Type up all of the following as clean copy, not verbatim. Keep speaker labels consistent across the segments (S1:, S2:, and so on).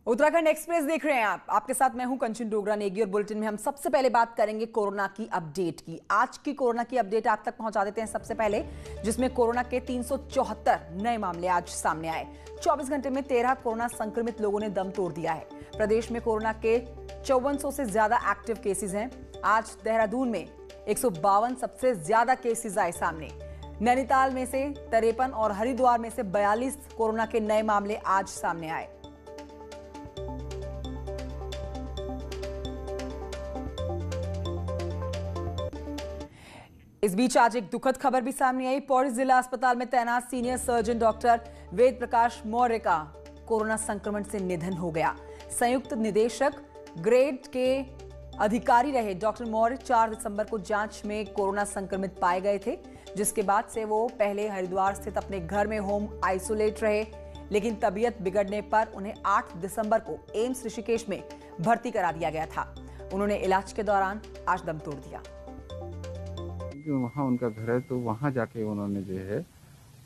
S1: Uttarakhand express देख रहे हैं आप। आपके साथ मैं हूं कंचन डोगरा नेगी और बुलेटिन में हम सबसे पहले बात करेंगे कोरोना की अपडेट की। आज की कोरोना की अपडेट आप तक पहुंचा देते हैं सबसे पहले, जिसमें कोरोना के 374 नए मामले आज सामने आए। 24 घंटे में 13 कोरोना संक्रमित लोगों ने दम तोड़ दिया है। प्रदेश में कोरोना के 5400 से ज्यादा एक्टिव केसेस हैं। आज देहरादून में 152 सबसे ज्यादा केसेस आए सामने। नैनीताल में से 53 और हरिद्वार में से 42 कोरोना के नए मामले आज सामने आए। इस बीच आज एक दुखद खबर भी सामने आई। पौड़ी जिला अस्पताल में तैनात senior surgeon doctor Ved Prakash Maurya का कोरोना संक्रमण से निधन हो गया। संयुक्त निदेशक ग्रेड के अधिकारी रहे डॉक्टर मौर्य 4 दिसंबर को जांच में कोरोना संक्रमित पाए गए थे, जिसके बाद से वो पहले हरिद्वार स्थित अपने घर में होम आइसोलेट रहे, लेकिन तबीयत बिगड़ने पर उन्हें 8 दिसंबर को एम्स ऋषिकेश में भर्ती करा दिया गया था। उन्होंने इलाज के दौरान आज दम तोड़ दिया।
S2: वहाँ उनका घर है, तो वहाँ जाके उन्होंने जो है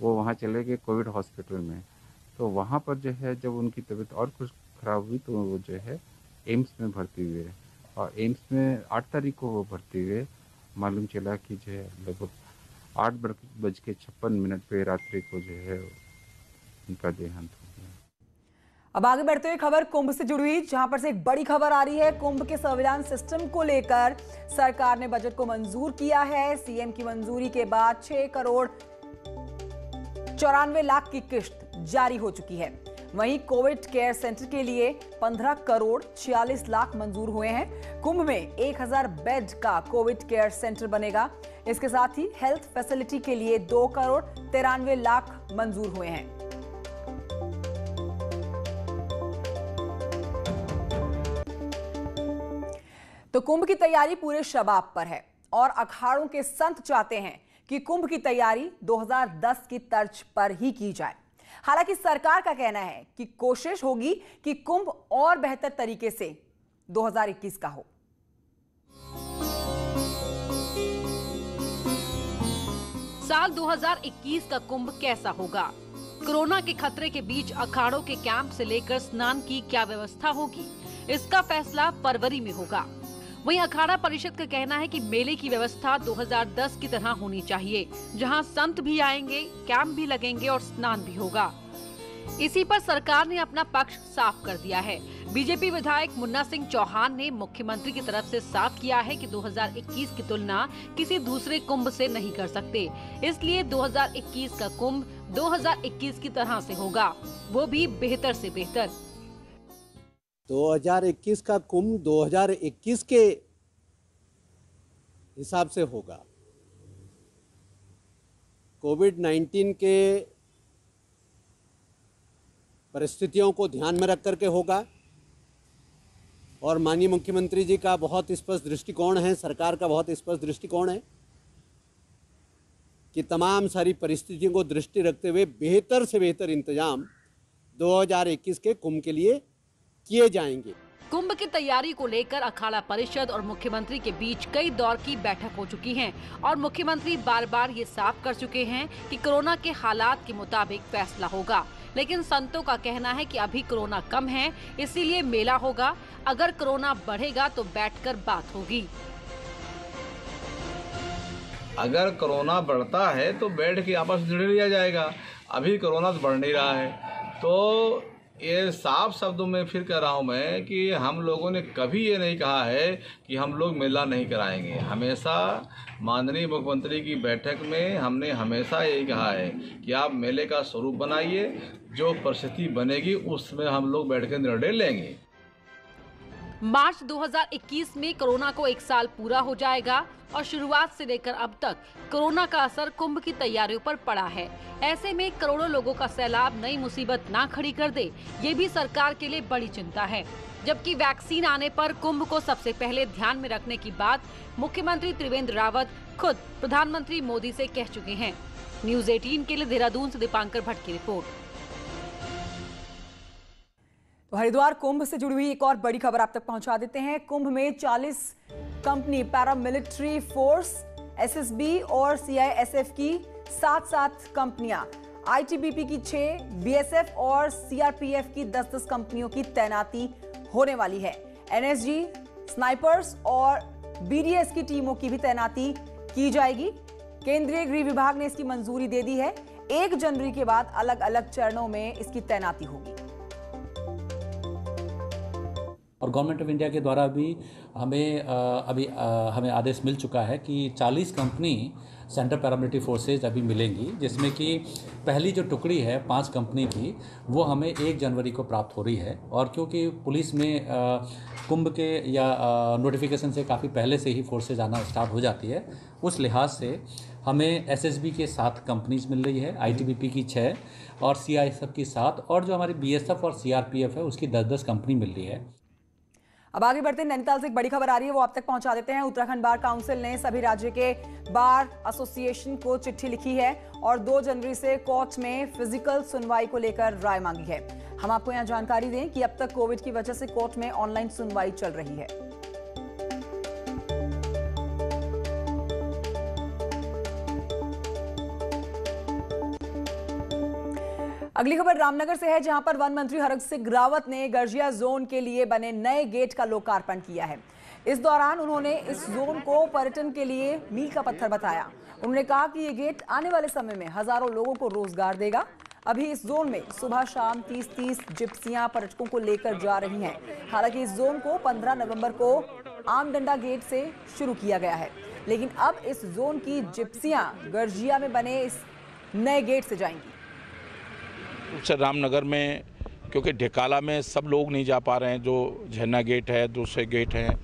S2: वो वहाँ चले गए कोविड हॉस्पिटल में। तो वहाँ पर जो है जब उनकी तबीयत और कुछ खराब हुई तो वो जो है एम्स में भर्ती हुए, और एम्स में 8 तारीख को वो भर्ती हुए। मालूम चला कि जो है लगभग 8:56 पे रात्रि को जो है उनका देहांत हो गया।
S1: अब आगे बढ़ते हुए खबर कुंभ से जुड़ी हुई, जहां पर से एक बड़ी खबर आ रही है। कुंभ के सर्विलांस सिस्टम को लेकर सरकार ने बजट को मंजूर किया है। सीएम की मंजूरी के बाद 6 करोड़ 94 लाख की किश्त जारी हो चुकी है। वहीं कोविड केयर सेंटर के लिए 15 करोड़ 46 लाख मंजूर हुए हैं। कुंभ में 1000 बेड का कोविड केयर सेंटर बनेगा। इसके साथ ही हेल्थ फैसिलिटी के लिए 2 करोड़ 93 लाख मंजूर हुए हैं। तो कुंभ की तैयारी पूरे शबाब पर है और अखाड़ों के संत चाहते हैं कि कुंभ की तैयारी 2010 की तर्ज पर ही की जाए। हालांकि सरकार का कहना है कि कोशिश होगी कि कुंभ और बेहतर तरीके से 2021 का हो।
S3: साल 2021 का कुंभ कैसा होगा? कोरोना के खतरे के बीच अखाड़ों के कैंप से लेकर स्नान की क्या व्यवस्था होगी, इसका फैसला फरवरी में होगा। वहीं अखाड़ा परिषद का कहना है कि मेले की व्यवस्था 2010 की तरह होनी चाहिए, जहां संत भी आएंगे, कैंप भी लगेंगे और स्नान भी होगा। इसी पर सरकार ने अपना पक्ष साफ कर दिया है। बीजेपी विधायक मुन्ना सिंह चौहान ने मुख्यमंत्री की तरफ से साफ किया है कि 2021 की तुलना किसी दूसरे कुंभ से नहीं कर सकते, इसलिए 2021 का कुंभ 2021 की तरह से होगा, वो भी बेहतर से बेहतर।
S4: 2021 का कुंभ 2021 के हिसाब से होगा। कोविड-19 के परिस्थितियों को ध्यान में रख करके होगा, और माननीय मुख्यमंत्री जी का बहुत स्पष्ट दृष्टिकोण है, सरकार का बहुत स्पष्ट दृष्टिकोण है कि तमाम सारी परिस्थितियों को दृष्टि रखते हुए बेहतर से बेहतर इंतजाम 2021 के कुंभ के लिए किए जाएंगे।
S3: कुंभ की तैयारी को लेकर अखाड़ा परिषद और मुख्यमंत्री के बीच कई दौर की बैठक हो चुकी है, और मुख्यमंत्री बार बार ये साफ कर चुके हैं कि कोरोना के हालात के मुताबिक फैसला होगा। लेकिन संतों का कहना है कि अभी कोरोना कम है, इसीलिए मेला होगा। अगर कोरोना बढ़ेगा तो बैठकर बात होगी।
S5: अगर कोरोना बढ़ता है तो बैठ के आपस में निर्णय लिया जाएगा। अभी कोरोना तो बढ़ नहीं रहा है, तो ये साफ शब्दों में फिर कह रहा हूँ मैं कि हम लोगों ने कभी ये नहीं कहा है कि हम लोग मेला नहीं कराएंगे। हमेशा माननीय मुख्यमंत्री की बैठक में हमने हमेशा यही कहा है कि आप मेले का स्वरूप बनाइए, जो परिस्थिति बनेगी उसमें हम लोग बैठ कर निर्णय लेंगे।
S3: मार्च 2021 में कोरोना को 1 साल पूरा हो जाएगा, और शुरुआत से लेकर अब तक कोरोना का असर कुंभ की तैयारियों पर पड़ा है। ऐसे में करोड़ों लोगों का सैलाब नई मुसीबत ना खड़ी कर दे, ये भी सरकार के लिए बड़ी चिंता है। जबकि वैक्सीन आने पर कुंभ को सबसे पहले ध्यान में रखने की बात मुख्यमंत्री त्रिवेंद्र रावत खुद प्रधानमंत्री मोदी से कह चुके हैं। न्यूज़ 18 के लिए देहरादून से दीपांकर भट्ट की रिपोर्ट।
S1: तो हरिद्वार कुंभ से जुड़ी हुई एक और बड़ी खबर आप तक पहुंचा देते हैं। कुंभ में 40 कंपनी, पैरामिलिट्री फोर्स, एसएसबी और सीआईएसएफ की 7 कंपनियां आईटीबीपी की 6, बीएसएफ और सीआरपीएफ की 10-10 कंपनियों की तैनाती होने वाली है। एनएसजी, स्नाइपर्स और बीडीएस की टीमों की भी तैनाती की जाएगी। केंद्रीय गृह विभाग ने इसकी मंजूरी दे दी है। 1 जनवरी के बाद अलग अलग चरणों में इसकी तैनाती होगी।
S6: और गवर्नमेंट ऑफ इंडिया के द्वारा भी हमें आदेश मिल चुका है कि 40 कंपनी सेंट्रल पैरामिलिट्री फोर्सेज अभी मिलेंगी, जिसमें कि पहली जो टुकड़ी है 5 कंपनी की वो हमें 1 जनवरी को प्राप्त हो रही है। और क्योंकि पुलिस में कुंभ के या नोटिफिकेशन से काफ़ी पहले से ही फोर्सेज आना स्टार्ट हो जाती है, उस लिहाज से हमें एसएसबी के 7 कंपनीज मिल रही है, आईटीबीपी की 6 और सीआईएसएफ की 7 और जो हमारी बीएसएफ और सीआरपीएफ है उसकी 10-10 कंपनी मिल रही है।
S1: अब आगे बढ़ते हैं, नैनीताल से एक बड़ी खबर आ रही है, वो आप तक पहुंचा देते हैं। उत्तराखंड बार काउंसिल ने सभी राज्य के बार एसोसिएशन को चिट्ठी लिखी है और 2 जनवरी से कोर्ट में फिजिकल सुनवाई को लेकर राय मांगी है। हम आपको यहां जानकारी दें कि अब तक कोविड की वजह से कोर्ट में ऑनलाइन सुनवाई चल रही है। अगली खबर रामनगर से है, जहां पर वन मंत्री हरक सिंह रावत ने गर्जिया जोन के लिए बने नए गेट का लोकार्पण किया है। इस दौरान उन्होंने इस जोन को पर्यटन के लिए मील का पत्थर बताया। उन्होंने कहा कि ये गेट आने वाले समय में हजारों लोगों को रोजगार देगा। अभी इस जोन में सुबह शाम 30-30 जिप्सियां पर्यटकों को लेकर जा रही हैं। हालांकि इस जोन को 15 नवंबर को आमडंडा गेट से शुरू किया गया है, लेकिन अब इस जोन की जिप्सियां गर्जिया में बने इस नए गेट से जाएंगी।
S7: रामनगर में क्योंकि ढेकाला में सब लोग नहीं जा पा रहे हैं, जो झरना गेट है, दूसरे गेट हैं,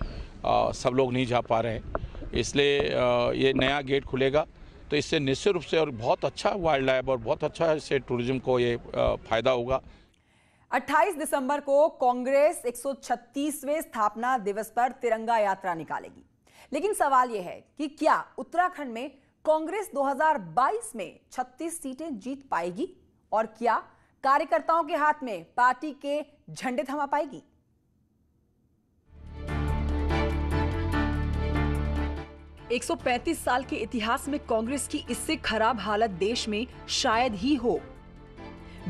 S7: सब लोग नहीं जा पा रहे हैं, इसलिए ये नया गेट खुलेगा तो इससे निश्चित रूप से और बहुत अच्छा वाइल्ड लाइफ और बहुत अच्छा इससे टूरिज्म को ये फायदा होगा।
S1: 28 दिसंबर को कांग्रेस 136वें स्थापना दिवस पर तिरंगा यात्रा निकालेगी, लेकिन सवाल यह है कि क्या उत्तराखंड में कांग्रेस 2022 में 36 सीटें जीत पाएगी और क्या कार्यकर्ताओं के हाथ में पार्टी के झंडे थमा पाएगी? एक 135 साल के इतिहास में कांग्रेस की इससे खराब हालत देश में शायद ही हो।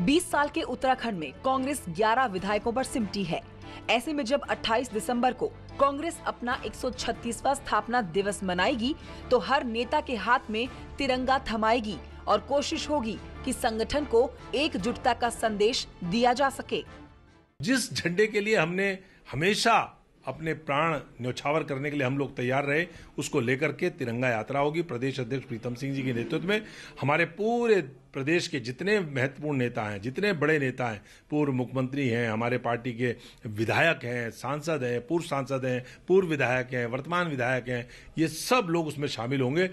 S1: 20 साल के उत्तराखंड में कांग्रेस 11 विधायकों पर सिमटी है। ऐसे में जब 28 दिसंबर को कांग्रेस अपना 136वां स्थापना दिवस मनाएगी तो हर नेता के हाथ में तिरंगा थमाएगी और कोशिश होगी कि संगठन को एकजुटता का संदेश दिया जा सके।
S8: जिस झंडे के लिए हमने हमेशा अपने प्राण न्यौछावर करने के लिए हम लोग तैयार रहे, उसको लेकर के तिरंगा यात्रा होगी। प्रदेश अध्यक्ष प्रीतम सिंह जी के नेतृत्व में हमारे पूरे प्रदेश के जितने महत्वपूर्ण नेता हैं, जितने बड़े नेता हैं, पूर्व मुख्यमंत्री हैं, हमारे पार्टी के विधायक हैं, सांसद हैं, पूर्व सांसद हैं, पूर्व विधायक हैं, वर्तमान विधायक हैं, ये सब लोग उसमें शामिल होंगे।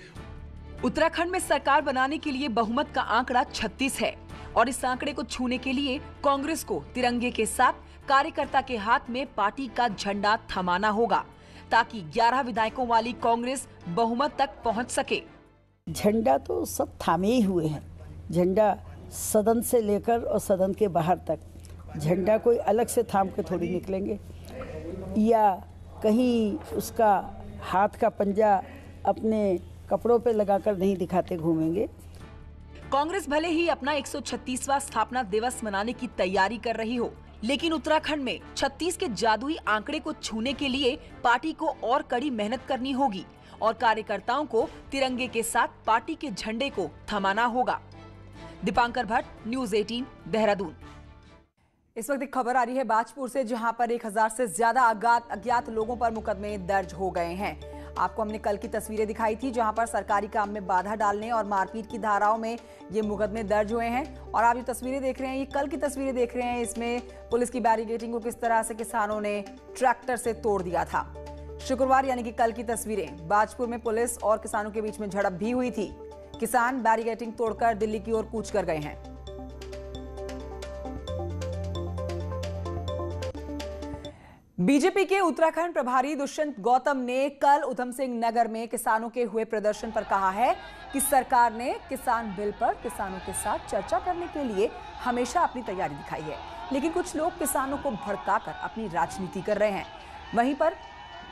S1: उत्तराखंड में सरकार बनाने के लिए बहुमत का आंकड़ा 36 है और इस आंकड़े को छूने के लिए कांग्रेस को तिरंगे के साथ कार्यकर्ता के हाथ में पार्टी का झंडा थमाना होगा ताकि 11 विधायकों वाली कांग्रेस बहुमत तक पहुंच सके।
S9: झंडा तो सब थामे ही हुए हैं, झंडा सदन से लेकर और सदन के बाहर तक। झंडा कोई अलग से थाम के थोड़ी निकलेंगे या कहीं उसका हाथ का पंजा अपने कपड़ों पे लगाकर नहीं दिखाते घूमेंगे।
S1: कांग्रेस भले ही अपना 136वां स्थापना दिवस मनाने की तैयारी कर रही हो, लेकिन उत्तराखंड में 36 के जादुई आंकड़े को छूने के लिए पार्टी को और कड़ी मेहनत करनी होगी और कार्यकर्ताओं को तिरंगे के साथ पार्टी के झंडे को थमाना होगा। दीपांकर भट्ट, न्यूज़ 18, देहरादून। इस वक्त एक खबर आ रही है बाजपुर से, जहां पर 1000 से ज्यादा अज्ञात लोगों पर मुकदमे दर्ज हो गए हैं। आपको हमने कल की तस्वीरें दिखाई थी, जहां पर सरकारी काम में बाधा डालने और मारपीट की धाराओं में ये मुकदमे दर्ज हुए हैं। और आप ये तस्वीरें देख रहे हैं, ये कल की तस्वीरें देख रहे हैं। इसमें पुलिस की बैरिकेडिंग को किस तरह से किसानों ने ट्रैक्टर से तोड़ दिया था। शुक्रवार यानी कि कल की तस्वीरें, बाजपुर में पुलिस और किसानों के बीच में झड़प भी हुई थी। किसान बैरिकेडिंग तोड़कर दिल्ली की ओर कूच कर गए हैं। बीजेपी के उत्तराखंड प्रभारी दुष्यंत गौतम ने कल उधम सिंह नगर में किसानों के हुए प्रदर्शन पर कहा है कि सरकार ने किसान बिल पर किसानों के साथ चर्चा करने के लिए हमेशा अपनी तैयारी दिखाई है, लेकिन कुछ लोग किसानों को भड़काकर अपनी राजनीति कर रहे हैं। वहीं पर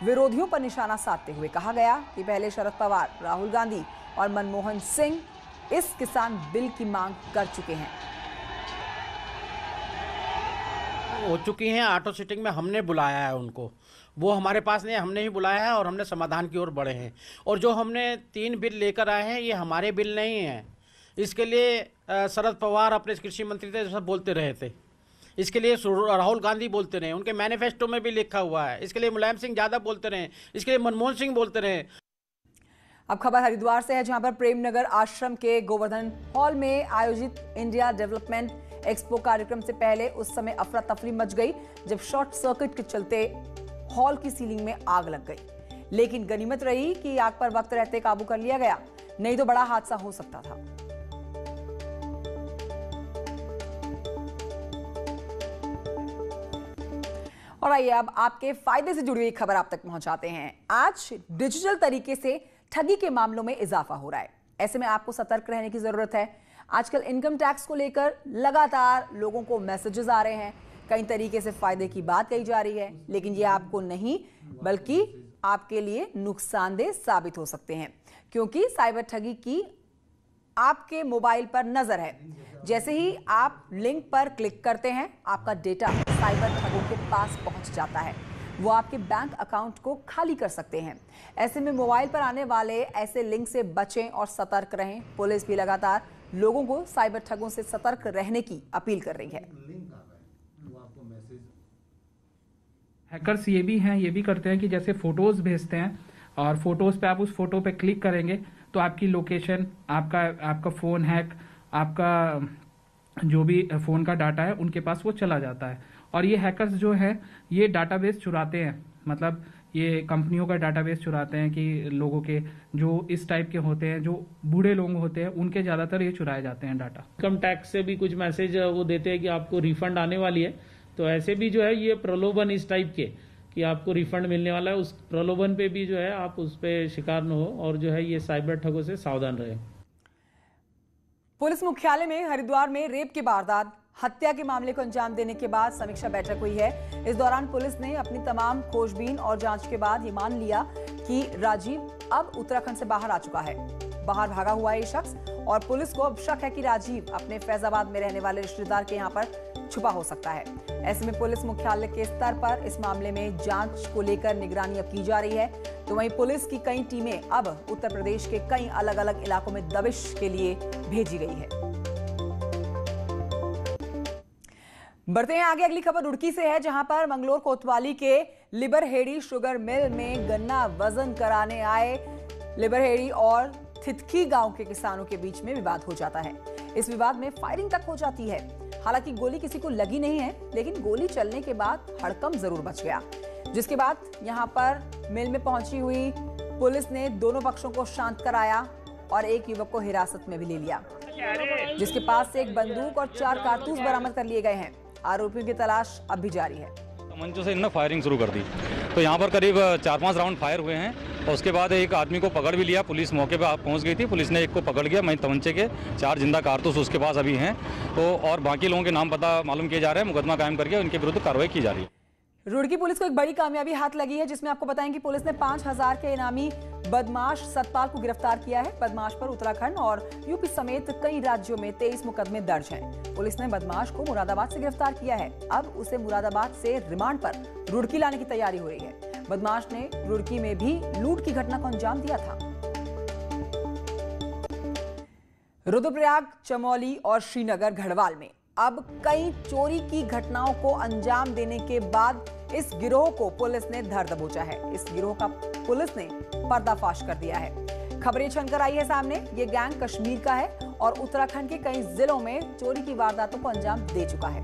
S1: विरोधियों पर निशाना साधते हुए कहा गया कि पहले शरद पवार, राहुल गांधी और मनमोहन सिंह इस किसान बिल की मांग कर चुके हैं।
S10: हो चुकी हैं, ऑटो सीटिंग में हमने बुलाया है उनको, वो हमारे पास नहीं, हमने ही बुलाया है और हमने समाधान की ओर बढ़े हैं। और जो हमने 3 बिल लेकर आए हैं ये हमारे बिल नहीं हैं। इसके लिए शरद पवार अपने कृषि मंत्री थे, सब बोलते रहे थे। इसके लिए राहुल गांधी बोलते रहे, उनके मैनिफेस्टो में भी लिखा हुआ है। इसके लिए मुलायम सिंह यादव बोलते रहे, इसके लिए मनमोहन सिंह बोलते रहे।
S1: अब खबर हरिद्वार से है, जहां पर प्रेमनगर आश्रम के गोवर्धन हॉल में आयोजित इंडिया डेवलपमेंट एक्सपो कार्यक्रम से पहले उस समय अफरा तफरी मच गई जब शॉर्ट सर्किट के चलते हॉल की सीलिंग में आग लग गई। लेकिन गनीमत रही कि आग पर वक्त रहते काबू कर लिया गया, नहीं तो बड़ा हादसा हो सकता था। और आइए अब आपके फायदे से जुड़ी हुई खबर आप तक पहुंचाते हैं। आज डिजिटल तरीके से ठगी के मामलों में इजाफा हो रहा है। ऐसे में आपको सतर्क रहने की जरूरत है। आजकल इनकम टैक्स को लेकर लगातार लोगों को मैसेजेस आ रहे हैं, कई तरीके से फायदे की बात कही जा रही है, लेकिन ये आपको नहीं बल्कि आपके लिए नुकसानदेह साबित हो सकते हैं, क्योंकि साइबर ठगी की आपके मोबाइल पर नजर है। जैसे ही आप लिंक पर क्लिक करते हैं, आपका डेटा साइबर ठगों के पास पहुंच जाता है। वो आपके बैंक अकाउंट को खाली कर सकते हैं। ऐसे में मोबाइल पर आने वाले ऐसे लिंक से बचें और सतर्क रहें। पुलिस भी लगातार लोगों को साइबर ठगों से सतर्क रहने की अपील कर रही है।
S11: हैकर्स ये भी करते हैं कि जैसे फोटोज भेजते हैं और फोटोज पे आप उस फोटो पे क्लिक करेंगे तो आपकी लोकेशन, आपका फोन हैक, आपका जो भी फोन का डाटा है उनके पास वो चला जाता है। और ये हैकर्स जो है ये डाटाबेस चुराते हैं, मतलब ये कंपनियों का डाटाबेस चुराते हैं कि लोगों के जो इस टाइप के होते हैं, जो बूढ़े लोग होते हैं, उनके ज़्यादातर ये चुराए जाते हैं डाटा।
S12: इनकम टैक्स से भी कुछ मैसेज वो देते हैं कि आपको रिफंड आने वाली है, तो ऐसे भी जो है ये प्रलोभन इस टाइप के कि आपको रिफंड मिलने वाला है, उस प्रलोभन पे भी जो है आप उस पे शिकार न हो और जो है ये साइबर ठगों से सावधान रहे।
S1: पुलिस मुख्यालय में हरिद्वार में रेप की वारदात, हत्या के मामले को अंजाम देने के बाद समीक्षा बैठक हुई है। इस दौरान पुलिस ने अपनी तमाम खोजबीन और जांच के बाद ये मान लिया कि राजीव अब उत्तराखंड से बाहर आ चुका है। बाहर भागा हुआ है ये शख्स और पुलिस को अब शक है कि राजीव अपने फैजाबाद में रहने वाले रिश्तेदार के यहाँ पर छुपा हो सकता है। ऐसे में पुलिस मुख्यालय के स्तर पर इस मामले में जांच को लेकर निगरानी अब की जा रही है। तो वहीं पुलिस की कई टीमें अब उत्तर प्रदेश के कई अलग अलग इलाकों में दबिश के लिए भेजी गई है। बढ़ते हैं आगे, अगली खबर रुड़की से है, जहां पर मंगलोर कोतवाली के लिबरहेड़ी शुगर मिल में गन्ना वजन कराने आए लिबरहेड़ी और थितकी गांव के किसानों के बीच में विवाद हो जाता है। इस विवाद में फायरिंग तक हो जाती है। हालांकि गोली किसी को लगी नहीं है, लेकिन गोली चलने के बाद हड़कंप जरूर मच गया, जिसके बाद यहां पर मिल में पहुंची हुई पुलिस ने दोनों पक्षों को शांत कराया और एक युवक को हिरासत में भी ले लिया, जिसके पास से एक बंदूक और 4 कारतूस बरामद कर लिए गए हैं। आरोपियों की तलाश अब भी जारी है।
S13: मंचों से इन्होंने फायरिंग शुरू कर दी, तो यहाँ पर करीब 4-5 राउंड फायर हुए हैं और उसके बाद एक आदमी को पकड़ भी लिया। पुलिस मौके पर पहुँच गई थी, पुलिस ने एक को पकड़ लिया। वहीं तमंचे के 4 जिंदा कारतूस उसके पास अभी हैं, तो और बाकी लोगों के नाम पता मालूम किए जा रहे हैं। मुकदमा कायम करके उनके विरुद्ध कार्रवाई की जा रही है।
S1: रुड़की पुलिस को एक बड़ी कामयाबी हाथ लगी है, जिसमें आपको बताएं कि पुलिस ने 5000 के इनामी बदमाश सतपाल को गिरफ्तार किया है। बदमाश पर उत्तराखंड और यूपी समेत कई राज्यों में 23 मुकदमे दर्ज हैं। पुलिस ने बदमाश को मुरादाबाद से गिरफ्तार किया है। अब उसे मुरादाबाद से रिमांड पर रुड़की लाने की तैयारी हो रही है। बदमाश ने रुड़की में भी लूट की घटना को अंजाम दिया था। रुद्रप्रयाग, चमोली और श्रीनगर गढ़वाल में अब कई चोरी की घटनाओं को अंजाम देने के बाद इस गिरोह को पुलिस ने धर दबोचा है। इस गिरोह का पुलिस ने पर्दाफाश कर दिया है। खबरें छनकर आई है सामने। ये गैंग कश्मीर का है और उत्तराखंड के कई जिलों में चोरी की वारदातों को अंजाम दे चुका है।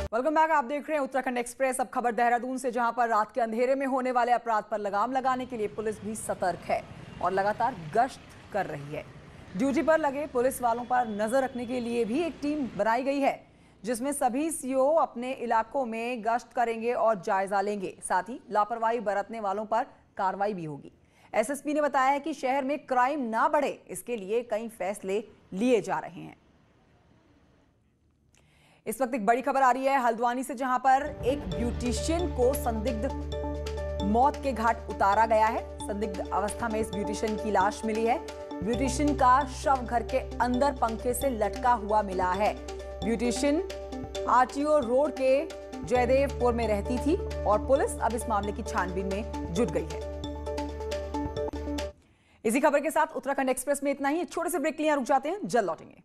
S1: वेलकम बैक, आप देख रहे हैं उत्तराखंड एक्सप्रेस। अब खबर देहरादून से, जहां पर रात के अंधेरे में होने वाले अपराध पर लगाम लगाने के लिए पुलिस भी सतर्क है और लगातार गश्त कर रही है। ड्यूटी पर लगे पुलिस वालों पर नजर रखने के लिए भी एक टीम बनाई गई है, जिसमें सभी सीओ अपने इलाकों में गश्त करेंगे और जायजा लेंगे। साथ ही लापरवाही बरतने वालों पर कार्रवाई भी होगी। एसएसपी ने बताया है कि शहर में क्राइम ना बढ़े, इसके लिए कई फैसले लिए जा रहे हैं। इस वक्त एक बड़ी खबर आ रही है हल्द्वानी से, जहां पर एक ब्यूटिशियन को संदिग्ध मौत के घाट उतारा गया है। संदिग्ध अवस्था में इस ब्यूटिशियन की लाश मिली है। ब्यूटिशियन का शव घर के अंदर पंखे से लटका हुआ मिला है। ब्यूटिशियन आरटीओ रोड के जयदेवपुर में रहती थी और पुलिस अब इस मामले की छानबीन में जुट गई है। इसी खबर के साथ उत्तराखंड एक्सप्रेस में इतना ही। छोटे से ब्रेक के लिए रुक जाते हैं, जल्द लौटेंगे।